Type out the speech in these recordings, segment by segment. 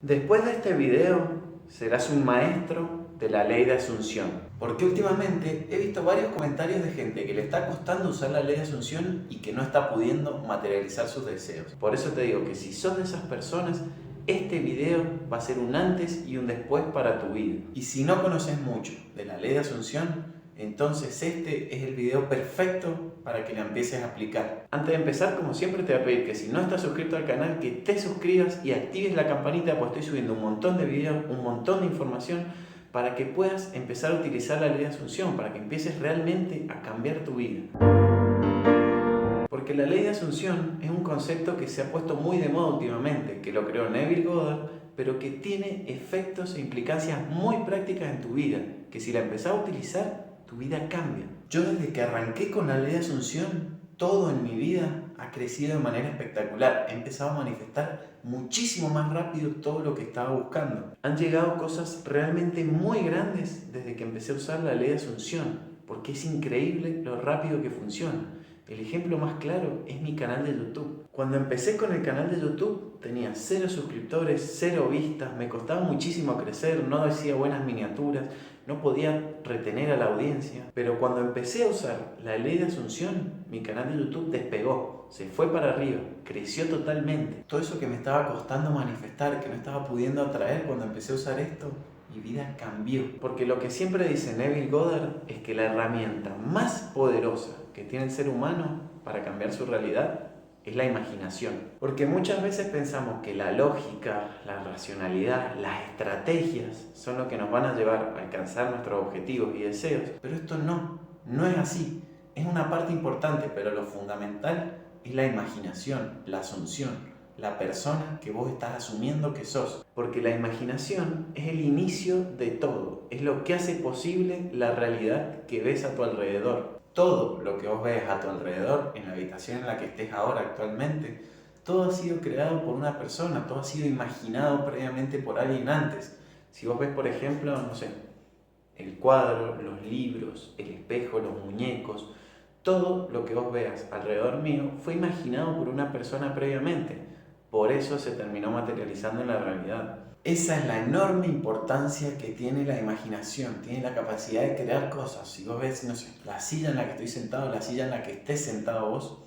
Después de este video, serás un maestro de la ley de Asunción. Porque últimamente he visto varios comentarios de gente que le está costando usar la ley de Asunción y que no está pudiendo materializar sus deseos. Por eso te digo que si sos de esas personas, este video va a ser un antes y un después para tu vida. Y si no conoces mucho de la ley de Asunción, entonces este es el video perfecto para que la empieces a aplicar. Antes de empezar, como siempre, te voy a pedir que si no estás suscrito al canal, que te suscribas y actives la campanita, pues estoy subiendo un montón de videos, un montón de información para que puedas empezar a utilizar la ley de Asunción, para que empieces realmente a cambiar tu vida. Porque la ley de Asunción es un concepto que se ha puesto muy de moda últimamente, que lo creó Neville Goddard, pero que tiene efectos e implicancias muy prácticas en tu vida, que si la empezás a utilizar, tu vida cambia. Yo desde que arranqué con la ley de Asunción, todo en mi vida ha crecido de manera espectacular. He empezado a manifestar muchísimo más rápido todo lo que estaba buscando. Han llegado cosas realmente muy grandes desde que empecé a usar la ley de Asunción, porque es increíble lo rápido que funciona. El ejemplo más claro es mi canal de YouTube. Cuando empecé con el canal de YouTube tenía 0 suscriptores, 0 vistas, me costaba muchísimo crecer, no hacía buenas miniaturas, no podía retener a la audiencia. Pero cuando empecé a usar la ley de Asunción, mi canal de YouTube despegó, se fue para arriba, creció totalmente. Todo eso que me estaba costando manifestar, que no estaba pudiendo atraer cuando empecé a usar esto, mi vida cambió. Porque lo que siempre dice Neville Goddard es que la herramienta más poderosa que tiene el ser humano para cambiar su realidad es la imaginación. Porque muchas veces pensamos que la lógica, la racionalidad, las estrategias son lo que nos van a llevar a alcanzar nuestros objetivos y deseos. Pero esto no es así. Es una parte importante, pero lo fundamental es la imaginación, la asunción, la persona que vos estás asumiendo que sos. Porque la imaginación es el inicio de todo, es lo que hace posible la realidad que ves a tu alrededor. Todo lo que vos ves a tu alrededor, en la habitación en la que estés ahora actualmente, todo ha sido creado por una persona, todo ha sido imaginado previamente por alguien antes. Si vos ves, por ejemplo, no sé, el cuadro, los libros, el espejo, los muñecos, todo lo que vos veas alrededor mío fue imaginado por una persona previamente. Por eso se terminó materializando en la realidad. Esa es la enorme importancia que tiene la imaginación, tiene la capacidad de crear cosas. Si vos ves, no sé, la silla en la que estoy sentado, la silla en la que estés sentado vos,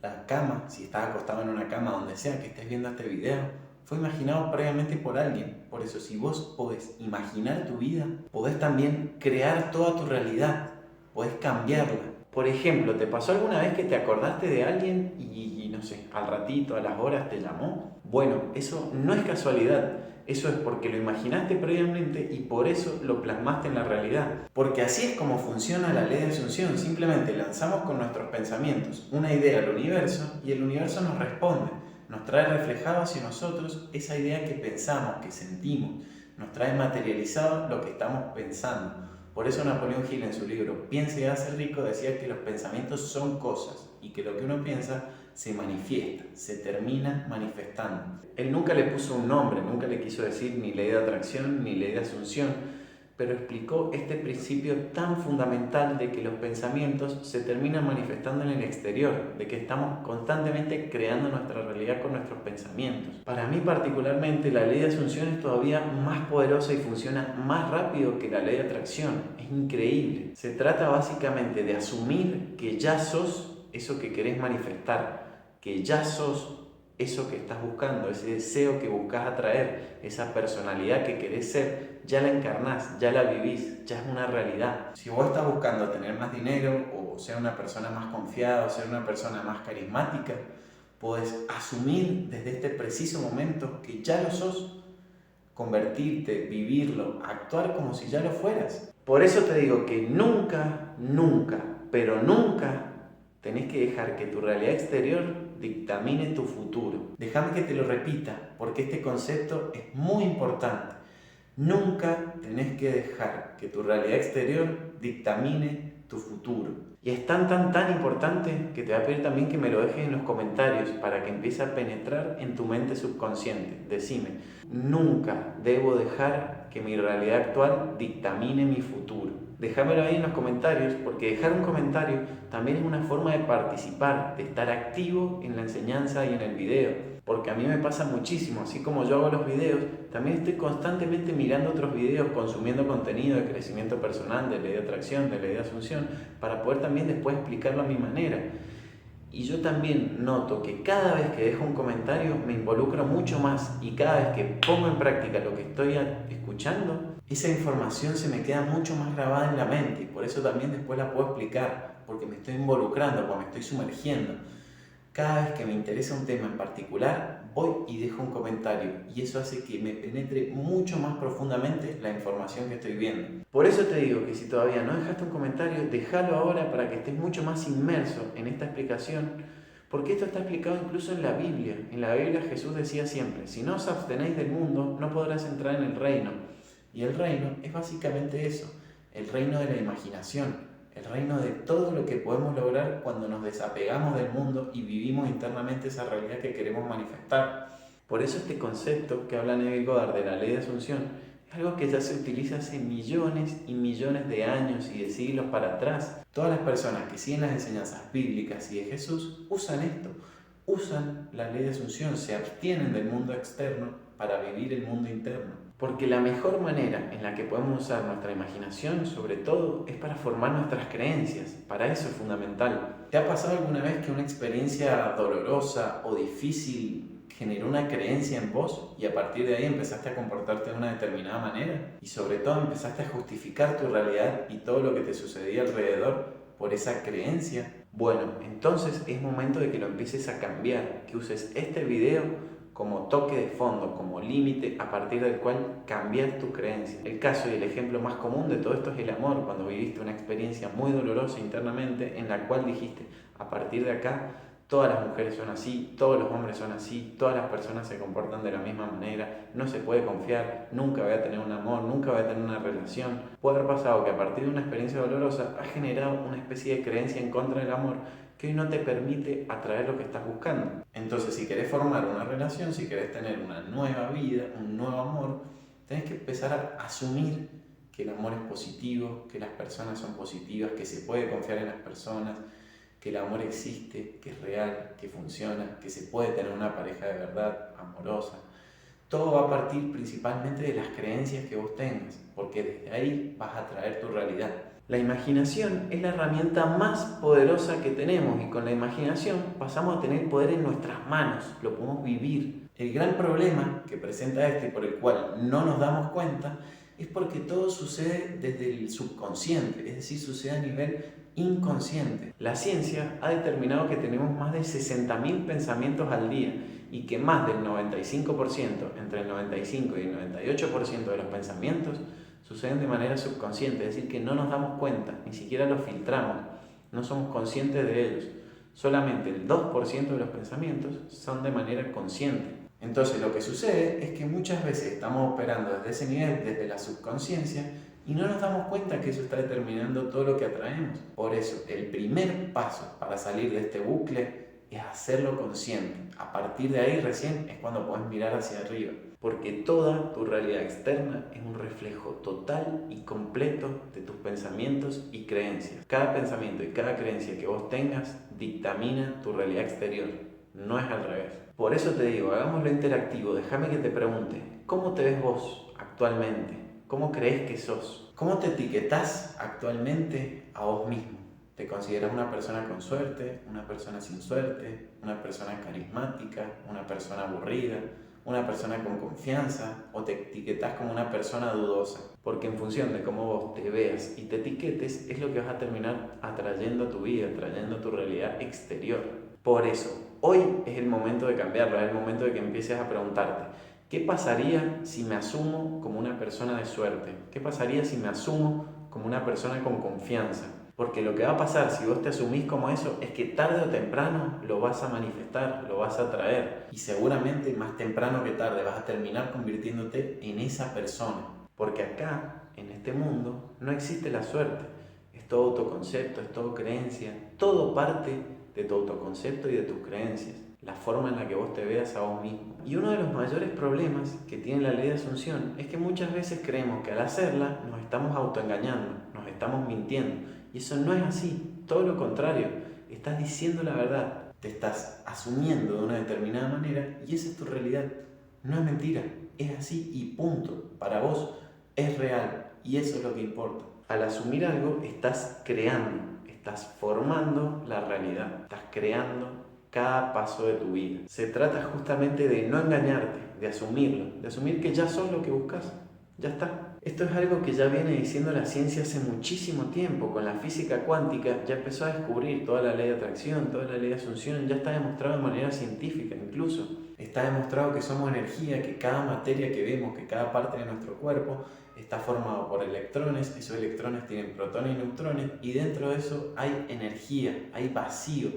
la cama, si estás acostado en una cama, donde sea que estés viendo este video, fue imaginado previamente por alguien. Por eso, si vos podés imaginar tu vida, podés también crear toda tu realidad, podés cambiarla. Por ejemplo, ¿te pasó alguna vez que te acordaste de alguien y no sé, al ratito, a las horas te llamó? Bueno, eso no es casualidad. Eso es porque lo imaginaste previamente y por eso lo plasmaste en la realidad. Porque así es como funciona la ley de Asunción. Simplemente lanzamos con nuestros pensamientos una idea al universo y el universo nos responde. Nos trae reflejado hacia nosotros esa idea que pensamos, que sentimos. Nos trae materializado lo que estamos pensando. Por eso Napoleón Hill en su libro Piense y hágase rico decía que los pensamientos son cosas y que lo que uno piensa se manifiesta, se termina manifestando. Él nunca le puso un nombre, nunca le quiso decir ni ley de atracción ni ley de asunción, pero explicó este principio tan fundamental de que los pensamientos se terminan manifestando en el exterior, de que estamos constantemente creando nuestra realidad con nuestros pensamientos. Para mí particularmente la ley de asunción es todavía más poderosa y funciona más rápido que la ley de atracción. Es increíble. Se trata básicamente de asumir que ya sos eso que querés manifestar, que ya sos eso que estás buscando, ese deseo que buscas atraer, esa personalidad que querés ser, ya la encarnás, ya la vivís, ya es una realidad. Si vos estás buscando tener más dinero, o ser una persona más confiada, o ser una persona más carismática, podés asumir desde este preciso momento que ya lo sos, convertirte, vivirlo, actuar como si ya lo fueras. Por eso te digo que nunca, pero nunca tenés que dejar que tu realidad exterior dictamine tu futuro. Déjame que te lo repita, porque este concepto es muy importante. Nunca tenés que dejar que tu realidad exterior dictamine tu futuro. Y es tan importante que te voy a pedir también que me lo dejes en los comentarios para que empiece a penetrar en tu mente subconsciente. Decime, nunca debo dejar que mi realidad actual dictamine mi futuro. Déjamelo ahí en los comentarios, porque dejar un comentario también es una forma de participar, de estar activo en la enseñanza y en el video. Porque a mí me pasa muchísimo, así como yo hago los videos, también estoy constantemente mirando otros videos, consumiendo contenido de crecimiento personal, de ley de atracción, de ley de asunción, para poder también después explicarlo a mi manera. Y yo también noto que cada vez que dejo un comentario me involucro mucho más, y cada vez que pongo en práctica lo que estoy escuchando, esa información se me queda mucho más grabada en la mente, y por eso también después la puedo explicar, porque me estoy involucrando, porque me estoy sumergiendo. Cada vez que me interesa un tema en particular, voy y dejo un comentario, y eso hace que me penetre mucho más profundamente la información que estoy viendo. Por eso te digo que si todavía no dejaste un comentario, déjalo ahora para que estés mucho más inmerso en esta explicación, porque esto está explicado incluso en la Biblia. En la Biblia Jesús decía siempre: si no os abstenéis del mundo, no podrás entrar en el reino. Y el reino es básicamente eso, el reino de la imaginación. El reino de todo lo que podemos lograr cuando nos desapegamos del mundo y vivimos internamente esa realidad que queremos manifestar. Por eso este concepto que habla Neville Goddard de la ley de asunción es algo que ya se utiliza hace millones y millones de años y de siglos para atrás. Todas las personas que siguen las enseñanzas bíblicas y de Jesús usan esto, usan la ley de asunción, se abstienen del mundo externo para vivir el mundo interno. Porque la mejor manera en la que podemos usar nuestra imaginación, sobre todo, es para formar nuestras creencias. Para eso es fundamental. ¿Te ha pasado alguna vez que una experiencia dolorosa o difícil generó una creencia en vos y a partir de ahí empezaste a comportarte de una determinada manera? Y sobre todo empezaste a justificar tu realidad y todo lo que te sucedía alrededor por esa creencia. Bueno, entonces es momento de que lo empieces a cambiar, que uses este video como toque de fondo, como límite a partir del cual cambiar tu creencia. El caso y el ejemplo más común de todo esto es el amor, cuando viviste una experiencia muy dolorosa internamente en la cual dijiste: a partir de acá todas las mujeres son así, todos los hombres son así, todas las personas se comportan de la misma manera, no se puede confiar, nunca voy a tener un amor, nunca voy a tener una relación. Puede haber pasado que a partir de una experiencia dolorosa has generado una especie de creencia en contra del amor que hoy no te permite atraer lo que estás buscando. Entonces, si querés formar una relación, si querés tener una nueva vida, un nuevo amor, tenés que empezar a asumir que el amor es positivo, que las personas son positivas, que se puede confiar en las personas, que el amor existe, que es real, que funciona, que se puede tener una pareja de verdad, amorosa. Todo va a partir principalmente de las creencias que vos tengas, porque desde ahí vas a traer tu realidad. La imaginación es la herramienta más poderosa que tenemos, y con la imaginación pasamos a tener poder en nuestras manos, lo podemos vivir. El gran problema que presenta y por el cual no nos damos cuenta es porque todo sucede desde el subconsciente, es decir, sucede a nivel inconsciente. La ciencia ha determinado que tenemos más de 60.000 pensamientos al día y que más del 95%, entre el 95 y el 98% de los pensamientos suceden de manera subconsciente, es decir, que no nos damos cuenta, ni siquiera los filtramos, no somos conscientes de ellos. Solamente el 2% de los pensamientos son de manera consciente. Entonces lo que sucede es que muchas veces estamos operando desde ese nivel, desde la subconsciencia, y no nos damos cuenta que eso está determinando todo lo que atraemos. Por eso, el primer paso para salir de este bucle es hacerlo consciente. A partir de ahí recién es cuando puedes mirar hacia arriba. Porque toda tu realidad externa es un reflejo total y completo de tus pensamientos y creencias. Cada pensamiento y cada creencia que vos tengas dictamina tu realidad exterior, no es al revés. Por eso te digo, hagámoslo interactivo. Déjame que te pregunte: ¿cómo te ves vos actualmente? ¿Cómo crees que sos? ¿Cómo te etiquetás actualmente a vos mismo? ¿Te consideras una persona con suerte, una persona sin suerte, una persona carismática, una persona aburrida, una persona con confianza, o te etiquetas como una persona dudosa? Porque en función de cómo vos te veas y te etiquetes es lo que vas a terminar atrayendo a tu vida, atrayendo a tu realidad exterior. Por eso, hoy es el momento de cambiarlo, es el momento de que empieces a preguntarte: ¿qué pasaría si me asumo como una persona de suerte? ¿Qué pasaría si me asumo como una persona con confianza? Porque lo que va a pasar si vos te asumís como eso es que tarde o temprano lo vas a manifestar, lo vas a traer. Y seguramente más temprano que tarde vas a terminar convirtiéndote en esa persona. Porque acá, en este mundo, no existe la suerte. Es todo autoconcepto, es todo creencia. Todo parte de tu autoconcepto y de tus creencias. La forma en la que vos te veas a vos mismo. Y uno de los mayores problemas que tiene la ley de asunción es que muchas veces creemos que al hacerla nos estamos autoengañando, nos estamos mintiendo. Y eso no es así, todo lo contrario, estás diciendo la verdad. te estás asumiendo de una determinada manera y esa es tu realidad. No es mentira, es así y punto. Para vos es real y eso es lo que importa. Al asumir algo estás creando, estás formando la realidad, estás creando cada paso de tu vida. Se trata justamente de no engañarte, de asumirlo, de asumir que ya sos lo que buscas, ya está. Esto es algo que ya viene diciendo la ciencia hace muchísimo tiempo. Con la física cuántica ya empezó a descubrir toda la ley de atracción, toda la ley de asunción, ya está demostrado de manera científica incluso. Está demostrado que somos energía, que cada materia que vemos, que cada parte de nuestro cuerpo está formado por electrones, esos electrones tienen protones y neutrones y dentro de eso hay energía, hay vacío.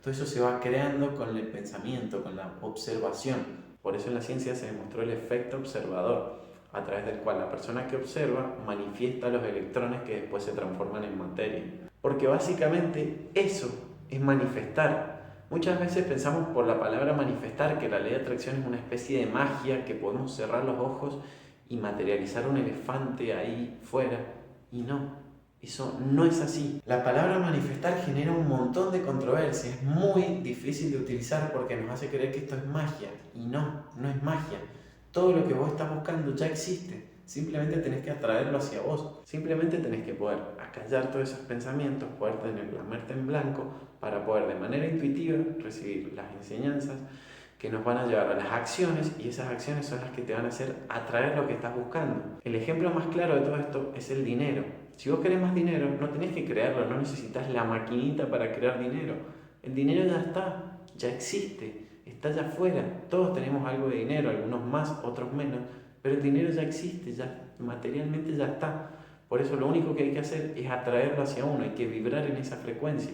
Todo eso se va creando con el pensamiento, con la observación. Por eso en la ciencia se demostró el efecto observador, a través del cual la persona que observa manifiesta los electrones que después se transforman en materia. Porque básicamente eso es manifestar. Muchas veces pensamos por la palabra manifestar que la ley de atracción es una especie de magia, que podemos cerrar los ojos y materializar un elefante ahí fuera. Y no, eso no es así. La palabra manifestar genera un montón de controversia, es muy difícil de utilizar porque nos hace creer que esto es magia. Y no, no es magia. Todo lo que vos estás buscando ya existe. Simplemente tenés que atraerlo hacia vos. Simplemente tenés que poder acallar todos esos pensamientos, poder tener la mente en blanco para poder de manera intuitiva recibir las enseñanzas que nos van a llevar a las acciones y esas acciones son las que te van a hacer atraer lo que estás buscando. El ejemplo más claro de todo esto es el dinero. Si vos querés más dinero, no tenés que crearlo, no necesitas la maquinita para crear dinero. El dinero ya está, ya existe. Está allá afuera, todos tenemos algo de dinero, algunos más, otros menos, pero el dinero ya existe, ya materialmente ya está. Por eso lo único que hay que hacer es atraerlo hacia uno, hay que vibrar en esa frecuencia.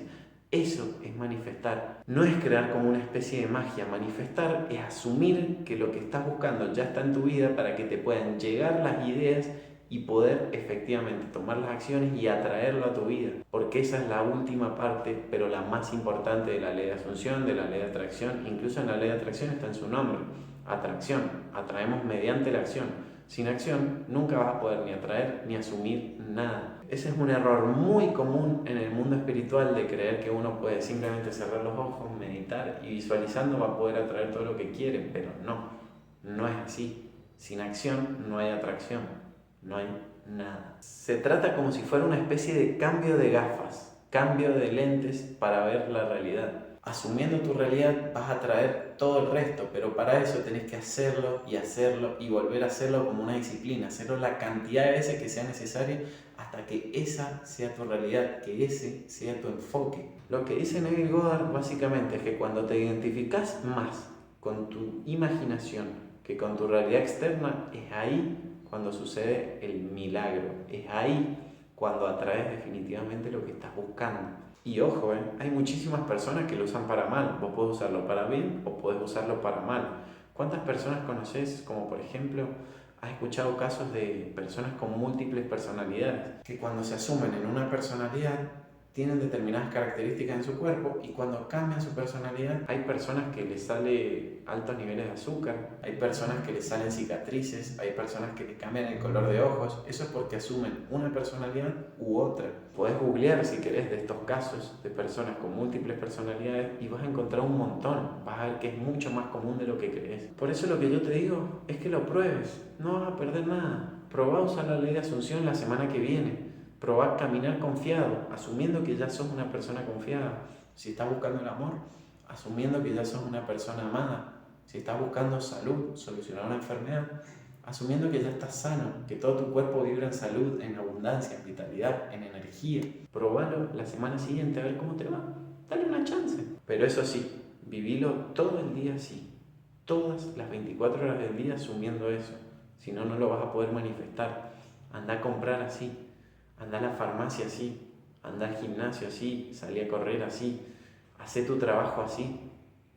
Eso es manifestar, no es crear como una especie de magia. Manifestar es asumir que lo que estás buscando ya está en tu vida para que te puedan llegar las ideas y poder efectivamente tomar las acciones y atraerlo a tu vida, porque esa es la última parte, pero la más importante de la ley de asunción, de la ley de atracción. Incluso en la ley de atracción está en su nombre, atracción, atraemos mediante la acción. Sin acción nunca vas a poder ni atraer ni asumir nada. Ese es un error muy común en el mundo espiritual, de creer que uno puede simplemente cerrar los ojos, meditar y visualizando va a poder atraer todo lo que quiere, pero no, no es así. Sin acción no hay atracción. No hay nada. Se trata como si fuera una especie de cambio de gafas, cambio de lentes para ver la realidad. Asumiendo tu realidad vas a traer todo el resto, pero para eso tenés que hacerlo y volver a hacerlo como una disciplina, hacerlo la cantidad de veces que sea necesario hasta que esa sea tu realidad, que ese sea tu enfoque. Lo que dice Neville Goddard básicamente es que cuando te identificas más con tu imaginación que con tu realidad externa, es ahí cuando sucede el milagro, es ahí cuando atraes definitivamente lo que estás buscando. Y ojo, hay muchísimas personas que lo usan para mal. Vos podés usarlo para bien o podés usarlo para mal. ¿Cuántas personas conoces, como por ejemplo, has escuchado casos de personas con múltiples personalidades, que cuando se asumen en una personalidad tienen determinadas características en su cuerpo y cuando cambian su personalidad hay personas que les sale altos niveles de azúcar, hay personas que les salen cicatrices, hay personas que les cambian el color de ojos? Eso es porque asumen una personalidad u otra. Podés googlear si querés de estos casos de personas con múltiples personalidades y vas a encontrar un montón, vas a ver que es mucho más común de lo que crees. Por eso lo que yo te digo es que lo pruebes, no vas a perder nada. Probá a usar la ley de asunción la semana que viene. Probá caminar confiado, asumiendo que ya sos una persona confiada. Si estás buscando el amor, asumiendo que ya sos una persona amada. Si estás buscando salud, solucionar una enfermedad, asumiendo que ya estás sano, que todo tu cuerpo vibra en salud, en abundancia, en vitalidad, en energía. Probalo la semana siguiente a ver cómo te va. Dale una chance. Pero eso sí, vivilo todo el día así. Todas las 24 horas del día asumiendo eso. Si no, no lo vas a poder manifestar. Anda a comprar así. Anda a la farmacia así, anda al gimnasio así, salí a correr así, hacé tu trabajo así.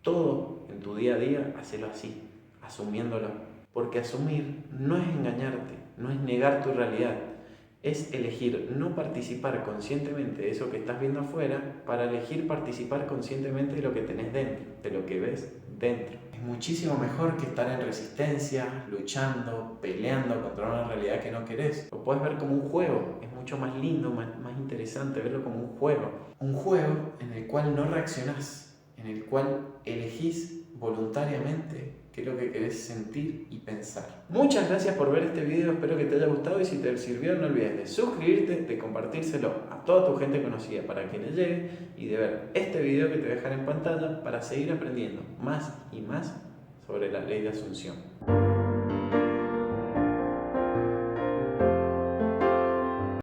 Todo en tu día a día, hacelo así, asumiéndolo. Porque asumir no es engañarte, no es negar tu realidad, es elegir no participar conscientemente de eso que estás viendo afuera para elegir participar conscientemente de lo que tenés dentro, de lo que ves dentro. Es muchísimo mejor que estar en resistencia, luchando, peleando contra una realidad que no querés. Lo puedes ver como un juego, es mucho más lindo, más interesante verlo como un juego. Un juego en el cual no reaccionás, en en el cual elegís voluntariamente qué es lo que querés sentir y pensar. Muchas gracias por ver este video, espero que te haya gustado y si te sirvió no olvides de suscribirte, de compartírselo a toda tu gente conocida para que les llegue y de ver este video que te voy a dejar en pantalla para seguir aprendiendo más y más sobre la ley de asunción.